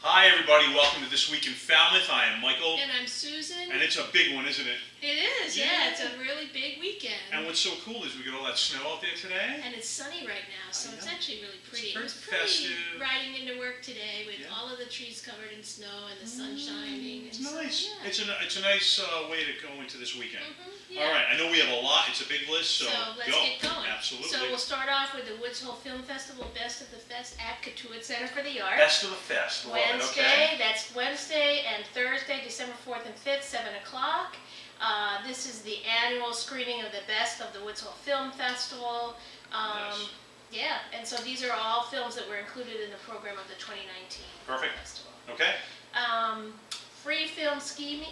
Hi everybody, welcome to This Week in Falmouth. I am Michael. And I'm Susan. And it's a big one, isn't it? It is, yeah. It's a really big weekend. And what's so cool is we got all that snow out there today. And it's sunny right now, so it's actually really pretty. It was pretty festive. riding into work today with all of the trees covered in snow and the sun shining. It's nice. So, It's a nice way to go into this weekend. Yeah. All right, I know we have a lot. It's a big list, so let's go. get going. Absolutely. So we'll start off with the Woods Hole Film Festival, Best of the Fest at Cape Cod Center for the Arts. Best of the Fest. Love it. Okay. That's Wednesday and Thursday, December 4th and 5th, 7 o'clock. This is the annual screening of the Best of the Woods Hole Film Festival. Yes. Yeah, and so these are all films that were included in the program of the 2019 Perfect. festival. Okay. Free film screening.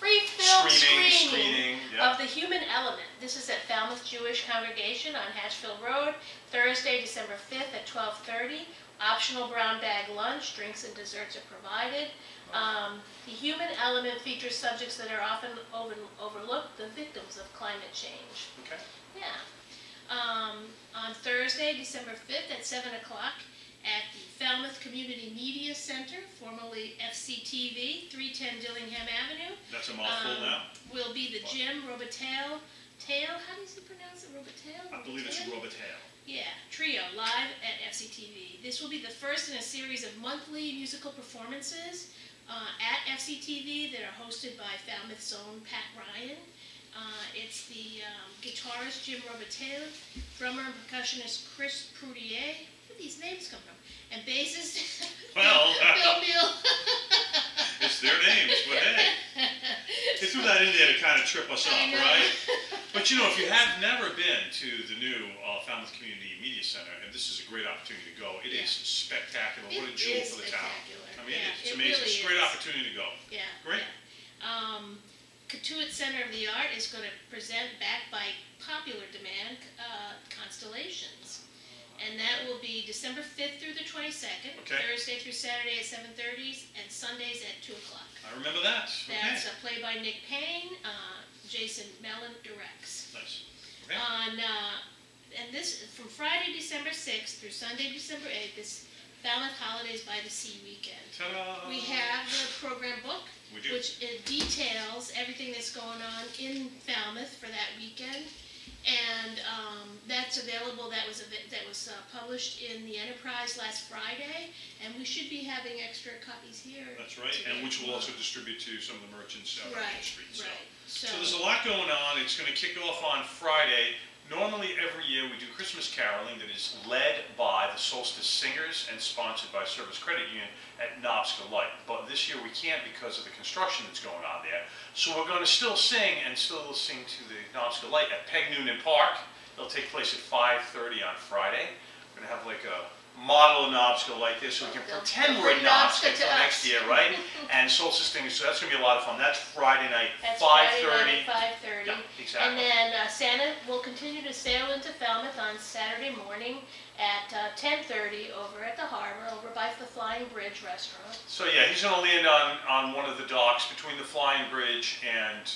Free film screening of The Human Element. This is at Falmouth Jewish Congregation on Hatchville Road, Thursday, December 5th at 12:30. Optional brown bag lunch, drinks and desserts are provided. The Human Element features subjects that are often overlooked, the victims of climate change. Okay. Yeah. On Thursday, December 5th at 7 o'clock at the Falmouth Community Media Center, formerly FCTV, 310 Dillingham Avenue. That's a mouthful now. Will be the Jim Robital, how does he pronounce it, Robital? I believe it's Robital. Yeah, trio, live at FCTV. This will be the first in a series of monthly musical performances at FCTV that are hosted by Falmouth's own Pat Ryan. It's the guitarist Jim Robital, drummer and percussionist Chris Proudier. Where do these names come from? And bassist Well, Bill Neal. It's their names, but hey. They threw that in there to kind of trip us up, right? But you know, if you have never been to the new Falmouth Community Media Center, and this is a great opportunity to go, it is spectacular. What a jewel for the town. I mean, it's amazing. It's a great opportunity to go. Yeah. Great. Yeah. Catuit Center of the Art is going to present, backed by popular demand, Constellations. And that will be December 5th through the 22nd, Thursday through Saturday at 7:30 and Sundays at 2 o'clock. I remember that. That's a play by Nick Payne. Jason Mellon directs. Nice. Okay. And this, from Friday, December 6th through Sunday, December 8th, is Falmouth Holidays by the Sea weekend. Ta-da! We have the program book, which details everything that's going on in Falmouth for that weekend. And that's available. That was published in the Enterprise last Friday, and we should be having extra copies here. That's right, and which we'll also distribute to some of the merchants out on Main Street. So there's a lot going on. It's going to kick off on Friday. Normally every year we do Christmas caroling that is led by the Solstice Singers and sponsored by Service Credit Union at Knobska Light. But this year we can't because of the construction that's going on there. So we're going to still sing to the Knobska Light at Peg Noonan Park. It'll take place at 5:30 on Friday. We're going to have like a model of Knobska like this so we can pretend we're in Knobska until next year, right? And Solstice Singers, so that's going to be a lot of fun. That's Friday night, 5:30. 5:30. Yeah, exactly. And then Santa will continue to sail into Falmouth on Saturday morning at 10:30 over at the harbor, over by the Flying Bridge restaurant. So yeah, he's going to land on one of the docks between the Flying Bridge and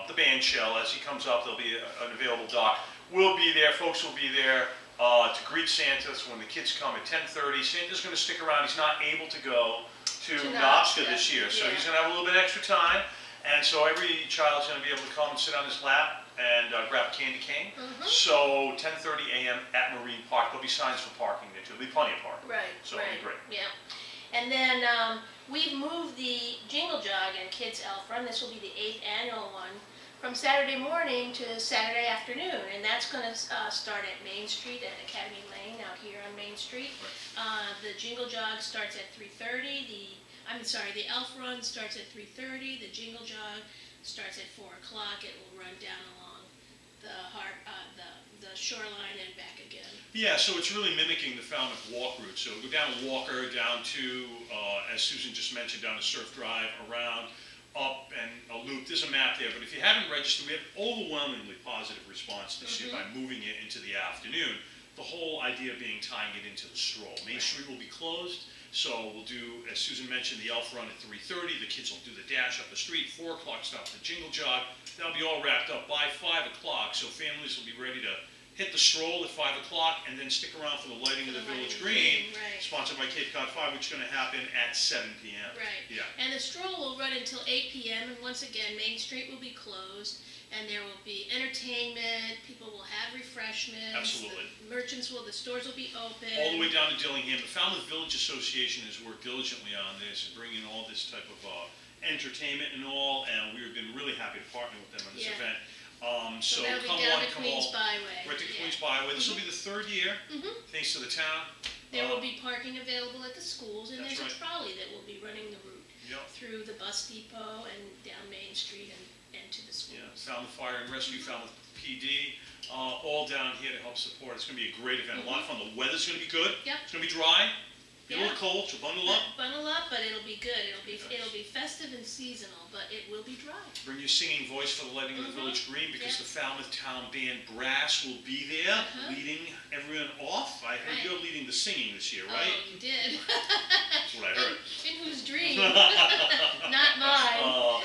the band shell. As he comes up, there'll be an available dock. We'll be there, folks will be there to greet Santa. So when the kids come at 10:30, Santa's going to stick around. He's not able to go to Knobska this year, so he's going to have a little bit extra time. And so every child's going to be able to come and sit on his lap and grab a candy cane. So 10:30 a.m. at Marine Park. There'll be signs for parking there too. There'll be plenty of parking. Right. So it'll be great. Yeah. And then we've moved the Jingle Jog and Kids Elf Run. This will be the 8th annual one, from Saturday morning to Saturday afternoon, and that's going to start at Main Street at Academy Lane out here on Main Street. The Jingle Jog starts at 3:30. The Elf Run starts at 3:30. The Jingle Jog starts at 4 o'clock. It will run down along the shoreline and back again. Yeah, so it's really mimicking the Falmouth Walk route. So go down Walker, down to, as Susan just mentioned, down to Surf Drive, around, up, and a loop. There's a map there, but if you haven't registered, we have overwhelmingly positive response this year by moving it into the afternoon. The whole idea being tying it into the stroll. Main Street will be closed, so we'll do, as Susan mentioned, the Elf Run at 3:30. The kids will do the dash up the street. 4 o'clock stop the Jingle Jog. That'll be all wrapped up by 5 o'clock, so families will be ready to hit the stroll at 5 o'clock and then stick around for the lighting of the village green. sponsored by Cape Cod 5, which is going to happen at 7 p.m. Right. Yeah. And the stroll will run until 8 p.m. And once again, Main Street will be closed, and there will be entertainment. People will have refreshments. Absolutely. The stores will be open. All the way down to Dillingham. The Falmouth Village Association has worked diligently on this, bringing all this type of entertainment and all, and we've been really happy to partner with them on this event. So that'll come be down on, to come Queens all. Byway. Right to Queens Byway. This will be the 3rd year, thanks to the town. There will be parking available at the schools, and That's there's right. a trolley that will be running the route through the bus depot and down Main Street and to the schools. Yeah, Falmouth Fire and Rescue, Falmouth PD, all down here to help support. It's going to be a great event, a lot of fun. The weather's going to be good. Yep. It's going to be dry. Be a little cold, so bundle up. Bundle up, but it'll be good. It'll be festive and seasonal, but it will be dry. Bring your singing voice for the lighting of the village green, because the Falmouth Town Band Brass will be there, leading everyone off. I heard you're leading the singing this year, right? Oh, you did. That's what I heard. In whose dream? Not mine. Well,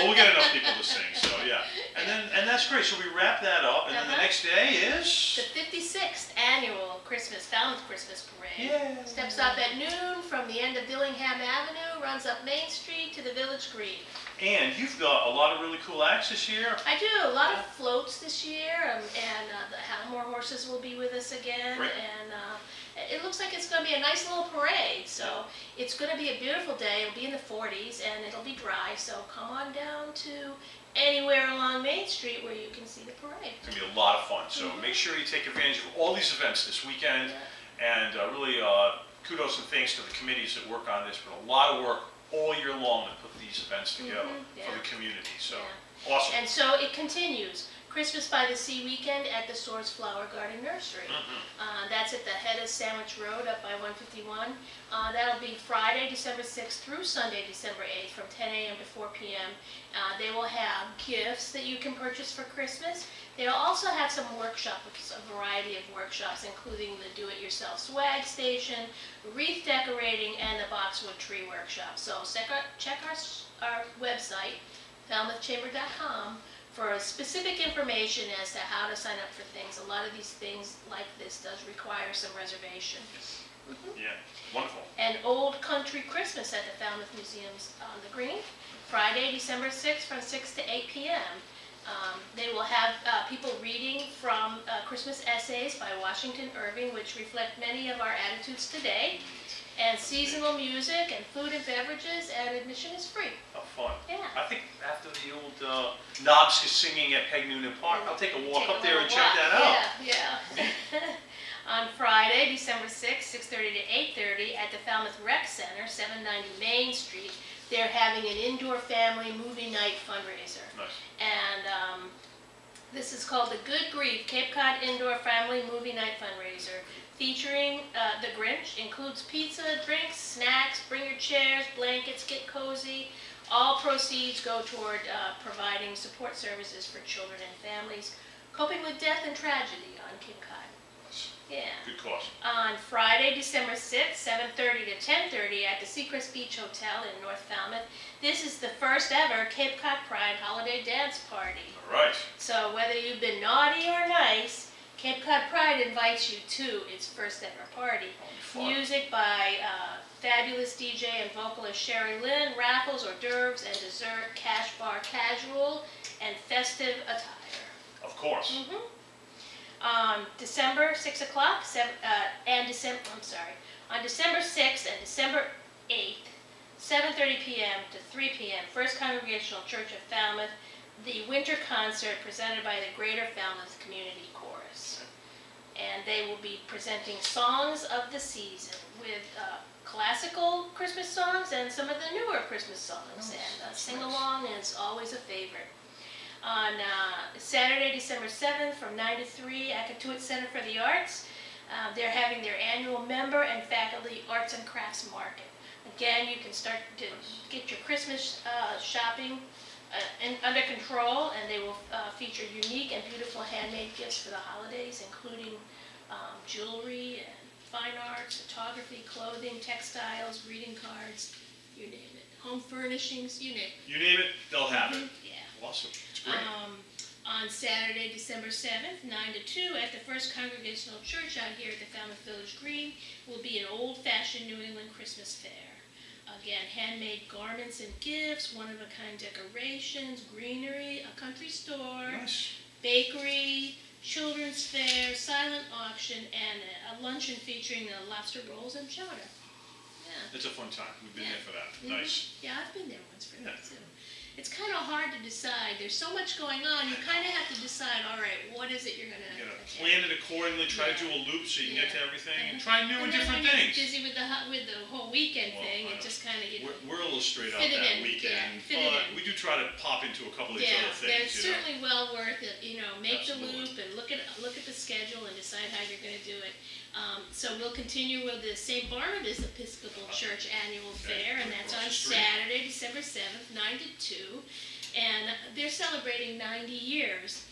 we'll get enough people to sing, so yeah. And that's great. So we wrap that up, and then the next day is the 56th annual Falmouth Christmas Parade. Yeah. Steps up at noon from the end of Dillingham Avenue, runs up Main Street to the Village Green. And you've got a lot of really cool acts this year. I do. A lot of floats this year, and the Howmore horses will be with us again. Great. And it looks like it's going to be a nice little parade. So it's going to be a beautiful day. It'll be in the 40s, and it'll be dry. So come on down to anywhere along Main Street where you can see the parade. It's going to be a lot of fun. So make sure you take advantage of all these events this weekend. And really kudos and thanks to the committees that work on this. But a lot of work all year long to put these events together for the community. So awesome. And so it continues. Christmas by the Sea weekend at the Soares Flower Garden Nursery. That's at the head of Sandwich Road up by 151. That'll be Friday, December 6th through Sunday, December 8th from 10 a.m. to 4 p.m. They will have gifts that you can purchase for Christmas. They'll also have some workshops, a variety of workshops, including the do-it-yourself swag station, wreath decorating, and the boxwood tree workshop. So check our website, falmouthchamber.com, for specific information as to how to sign up for things. A lot of these things like this does require some reservation. Yeah, wonderful. And Old Country Christmas at the Falmouth Museum's on the Green, Friday, December 6th from 6 to 8 p.m. They will have people reading from Christmas essays by Washington Irving, which reflect many of our attitudes today, and seasonal music and food and beverages, and admission is free. Oh, fun. Yeah. I think after the old Knobs singing at Peg Noonan Park, I'll take a walk up there and check that out. Yeah. On Friday, December 6th, 6:30 to 8:30 at the Falmouth Rec Center, 790 Main Street, they're having an indoor family movie night fundraiser. Nice. And this is called the Good Grief Cape Cod Indoor Family Movie Night Fundraiser, featuring The Grinch. Includes pizza, drinks, snacks, bring your chairs, blankets, get cozy. All proceeds go toward providing support services for children and families coping with death and tragedy on Cape Cod. Yeah. Good cause. On Friday, December 6th, 7:30 to 10:30 at the Seacrest Beach Hotel in North Falmouth. This is the first ever Cape Cod Pride Holiday Dance Party. All right. So whether you've been naughty or nice, Cape Cod Pride invites you to its first ever party. Music by fabulous DJ and vocalist Sherry Lynn, raffles, hors d'oeuvres, and dessert, cash bar casual, and festive attire. Of course. On December 6 o'clock, on December 6th and December 8th, 7:30 p.m. to 3 p.m., First Congregational Church of Falmouth, the winter concert presented by the Greater Falmouth Community Chorus. And they will be presenting songs of the season with classical Christmas songs and some of the newer Christmas songs. And sing-along is always a favorite. On Saturday, December 7th from 9 to 3 at Katuitt Center for the Arts, they're having their annual member and faculty arts and crafts market. Again, you can start to get your Christmas shopping under control, and they will feature unique and beautiful handmade gifts for the holidays, including jewelry and fine arts, photography, clothing, textiles, greeting cards, you name it. Home furnishings, you name it. You name it, they'll have it. Yeah. Awesome. It's great. On Saturday, December 7th, 9 to 2, at the First Congregational Church out here at the Falmouth Village Green, will be an old-fashioned New England Christmas fair. Again, handmade garments and gifts, one-of-a-kind decorations, greenery, a country store, Nice. bakery, children's fair, silent auction, and a luncheon featuring lobster rolls and chowder. Yeah. It's a fun time. We've been Yeah. there for that. Mhm. Nice. Yeah, I've been there once for Yeah. that too. It's kind of hard to decide. There's so much going on. You kind of have to decide, all right, what is it you're going to You gotta attend? plan it accordingly, try Yeah. to do a loop so you can get to everything, and Uh-huh. try new and then different when you're things. busy with the whole weekend Well, thing, I it know. just kind of, you know. We're a little straight out Fit it that in, weekend, yeah, fit it but in. we do try to pop into a couple of these Yeah, other things, it's you know. certainly well worth it, you know, make Absolutely. the loop and look at the schedule and decide how you're going to do it. So we'll continue with the St. Barnabas Episcopal Church Annual Okay, Fair, and right that's across on the street. Saturday, December 7th, 9 to 2, and they're celebrating 90 years.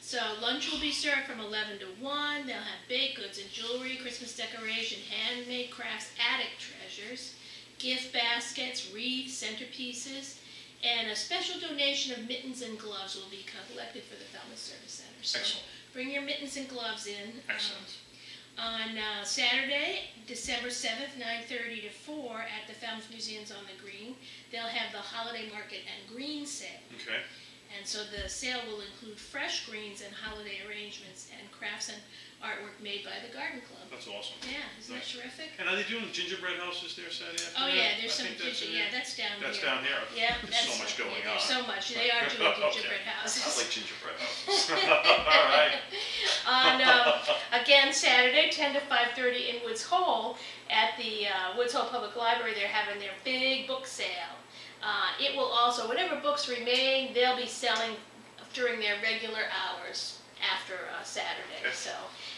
So lunch will be served from 11 to 1, they'll have baked goods and jewelry, Christmas decoration, handmade crafts, attic treasures, gift baskets, wreaths, centerpieces, and a special donation of mittens and gloves will be collected for the Falmouth Service Center. So Excellent. bring your mittens and gloves in. Excellent. On Saturday, December 7th, 9:30 to 4, at the Falmouth Museums on the Green, they'll have the holiday market and green sale. Okay. And so the sale will include fresh greens and holiday arrangements and crafts and artwork made by the Garden Club. That's awesome. Yeah, isn't Nice. that terrific? And are they doing gingerbread houses there Saturday Oh afternoon? yeah, there's I some think that's in ginger, yeah, there. that's down That's here. down here. Yeah, There's that's so much going yeah, on. there's so much. They are doing Okay. gingerbread houses. I like gingerbread houses. All right. On again Saturday, 10 to 5:30 in Woods Hole at the Woods Hole Public Library, they're having their big book sale. It will also, whatever books remain, they'll be selling during their regular hours after Saturday. Okay. So,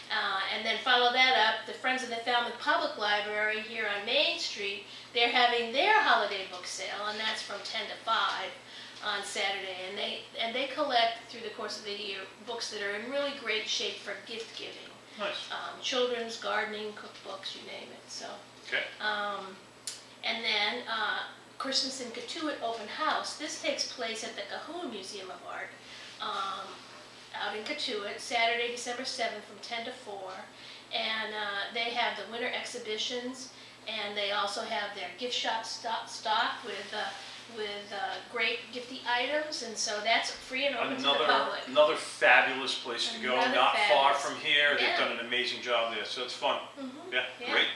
and then follow that up, the Friends of the Falmouth Public Library here on Main Street, they're having their holiday book sale, and that's from 10 to 5 on Saturday. And they collect through the course of the year books that are in really great shape for gift giving. Nice. Children's, gardening, cookbooks, you name it. So, Okay. and then Christmas in Catuit open house. This takes place at the Cahoon Museum of Art out in Catuit, Saturday, December 7th from 10 to 4. And they have the winter exhibitions, and they also have their gift shop stocked with great gifty items, and so that's free and open to the public. Another fabulous place to go, Another not far fabulous. from here. Yeah. They've done an amazing job there, so it's fun. Mhm. Yeah, Yeah. great.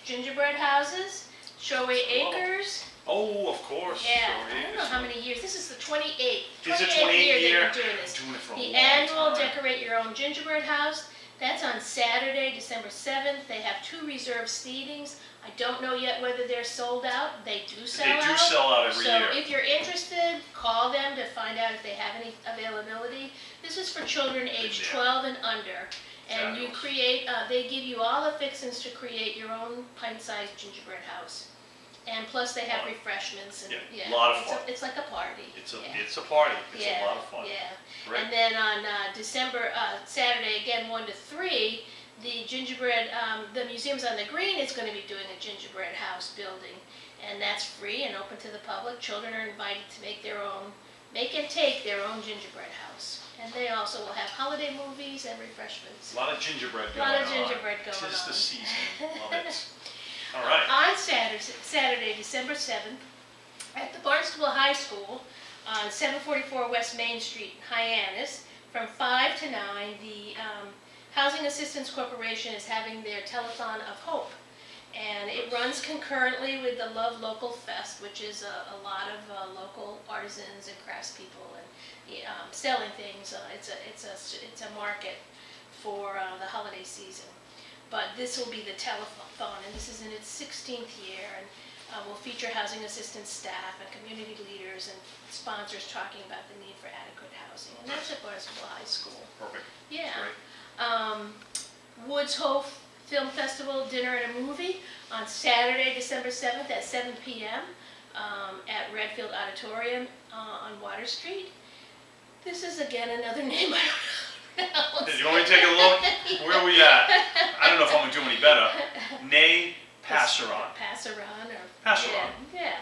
Gingerbread houses, Showway Acres. Oh, of course. Yeah, Sorry. I don't know how many years. This is the 28th. It's a 28th year 28th year. they've been doing this. Doing it for a The long annual time. Decorate Your Own Gingerbread House. That's on Saturday, December 7th. They have 2 reserved seatings. I don't know yet whether they're sold out. They do sell out. They do sell out every So year. if you're interested, call them to find out if they have any availability. This is for children aged Yeah. 12 and under. And you Fabulous. create, they give you all the fixings to create your own pint-sized gingerbread house. And plus they have Fun. refreshments and Yeah, lot of it's fun. It's like a party. It's a Yeah. party. It's Yeah, a lot of fun. Yeah. Great. And then on Saturday, again, 1 to 3, the gingerbread, the Museums on the Green is going to be doing a gingerbread house building. And that's free and open to the public. Children are invited to make and take their own gingerbread house. And they also will have holiday movies and refreshments. A lot of gingerbread A going on. lot of gingerbread going Tis the on. season. Love it. All right. On Saturday, December 7th, at the Barnstable High School on 744 West Main Street, Hyannis, from 5 to 9, the Housing Assistance Corporation is having their Telethon of Hope. And it runs concurrently with the Love Local Fest, which is a lot of local artisans and craftspeople and selling things. It's a market for the holiday season. But this will be the telethon, and this is in its 16th year, and will feature housing assistance staff and community leaders and sponsors talking about the need for adequate housing. And that's at Barnstable High School. Perfect. Yeah. Great. Woods Hole Film Festival Dinner and a Movie on Saturday, December 7th at 7 p.m. At Redfield Auditorium on Water Street. This is again another name I don't know. You want me to take a look? Where are we at? I don't know if I'm going to do any better. Nay Passeron. Passeron. Passeron. Yeah.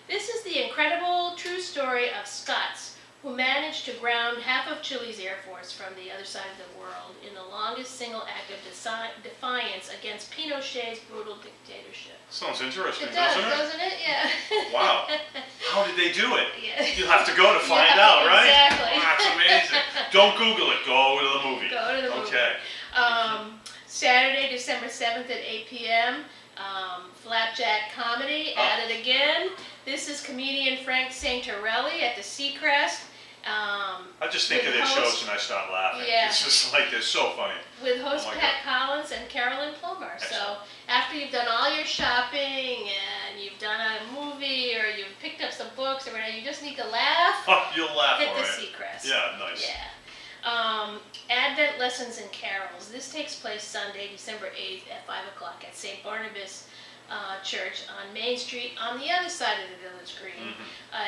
This is the incredible true story of Scott's who managed to ground half of Chile's air force from the other side of the world in the longest single act of defiance against Pinochet's brutal dictatorship. Sounds interesting, It does, doesn't it? Yeah. Wow. How did they do it? Yeah. You'll have to go to find out, right? Exactly. Oh, that's amazing. Don't Google it. Go to the movie. Go to the movie. Okay. Saturday, December 7th at 8 p.m., Flapjack Comedy, at it again. This is comedian Frank Santarelli at the Seacrest. I just think of their shows and I start laughing. Yeah. It's just like, they're so funny. With host Oh my Pat Collins and Carolyn Plummer. So after you've done all your shopping and you've done a movie or you've picked up some books or whatever, you just need to laugh. You'll laugh, hit all the right. Seacrest. Yeah, nice. Yeah. Advent Lessons and Carols. This takes place Sunday, December 8th at 5 o'clock at St. Barnabas Church on Main Street on the other side of the Village Green.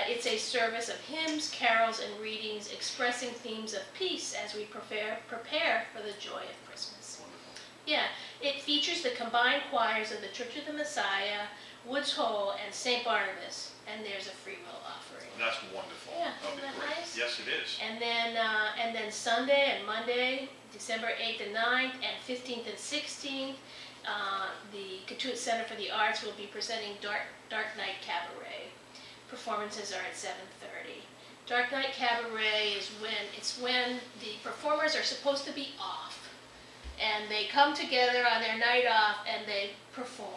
It's a service of hymns, carols, and readings expressing themes of peace as we prepare for the joy of Christmas. Wonderful. Yeah, it features the combined choirs of the Church of the Messiah, Woods Hole, and St. Barnabas, and there's a free will offering. That's wonderful. Yeah, That'll be isn't that great. nice? Yes, it is. And then Sunday and Monday, December 8th and 9th, and 15th and 16th, the Cotuit Center for the Arts will be presenting Dark Night Cabaret. Performances are at 7:30. Dark Night Cabaret is when the performers are supposed to be off, and they come together on their night off and they perform.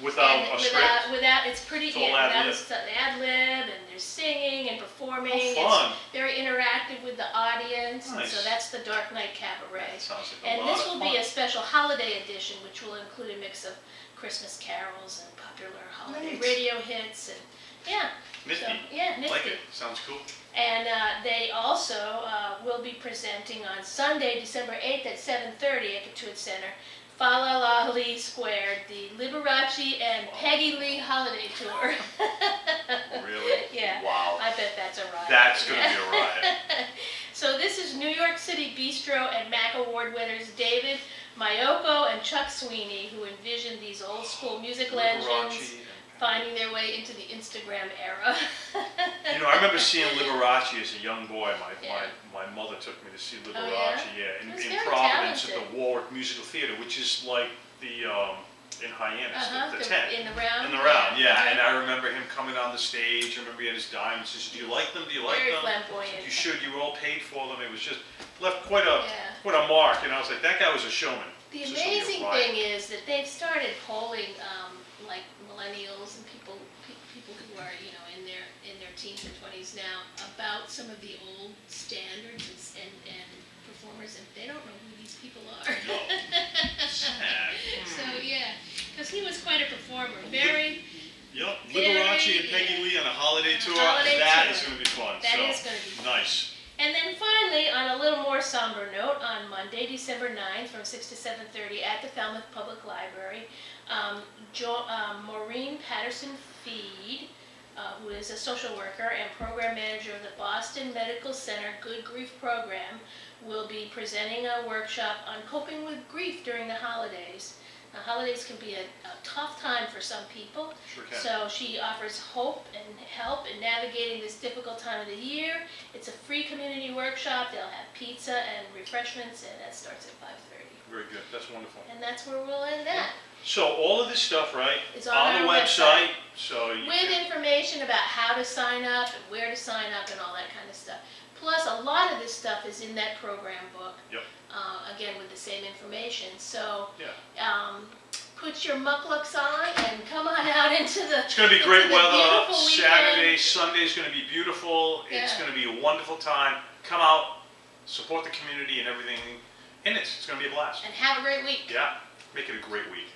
Without a script? Without, it's pretty, It's all ad-lib. it's ad-lib, and there's singing and performing. Oh, fun. It's very interactive with the audience, and Nice. so that's the Dark Night Cabaret. That sounds like a And lot this of will fun. be a special holiday edition, which will include a mix of Christmas carols and popular holiday Nice. radio hits, and yeah. Nifty. So, yeah, nifty. Like it. Sounds cool. And they also will be presenting on Sunday, December 8th at 7:30 at Cotuit Center, Fa La La Lee Squared, the Liberace and Peggy Lee Holiday Tour. Really? Yeah. Wow. I bet that's a riot. That's going to be a riot. So this is New York City Bistro and MAC Award winners David Mayoko and Chuck Sweeney, who envisioned these old school music legends Liberace. finding their way into the Instagram era. You know, I remember seeing Liberace as a young boy. Yeah. My mother took me to see Oh, Liberace, yeah? in He was very Providence at talented. the Warwick Musical Theater, which is like the, in Hyannis, the tent. In the round? In the round, yeah. Okay. And I remember him coming on the stage. I remember he had his diamonds. He said, "Do you like them? Do you like Very them?" flamboyant. You should. You were all paid for them. It was just left quite a Yeah. mark. And I was like, that guy was a showman. The It's just gonna be a amazing riot. thing is that they've started polling like millennials and people who are in their teens and 20s now about some of the old standards and performers, and they don't know who these people are. No. Sad. So yeah, because he was quite a performer. Very. Yep. Very, Liberace and Peggy Lee on a holiday tour. Holiday That tour. is going to be fun. That so, is going to be fun. nice. And then finally, on a little more somber note, on Monday, December 9th, from 6 to 7:30 at the Falmouth Public Library, Maureen Patterson-Feed, who is a social worker and program manager of the Boston Medical Center Good Grief Program, will be presenting a workshop on coping with grief during the holidays. Now, holidays can be a tough time for some people, Sure can. so she offers hope and help in navigating this difficult time of the year. It's a free community workshop. They'll have pizza and refreshments, and that starts at 5:30. Very good. That's wonderful. And that's where we'll end that. So all of this stuff, right, It's on the our website. So you With can, information about how to sign up and where to sign up and all that kind of stuff. Plus, a lot of this stuff is in that program book. Yep. Again, with the same information. So, yeah. put your mucklucks on and come on out into the. It's going to be great into the weather. beautiful Saturday, weekend. Sunday is going to be beautiful. It's Yeah. going to be a wonderful time. Come out, support the community and everything in it. It's going to be a blast. And have a great week. Yeah. Make it a great week.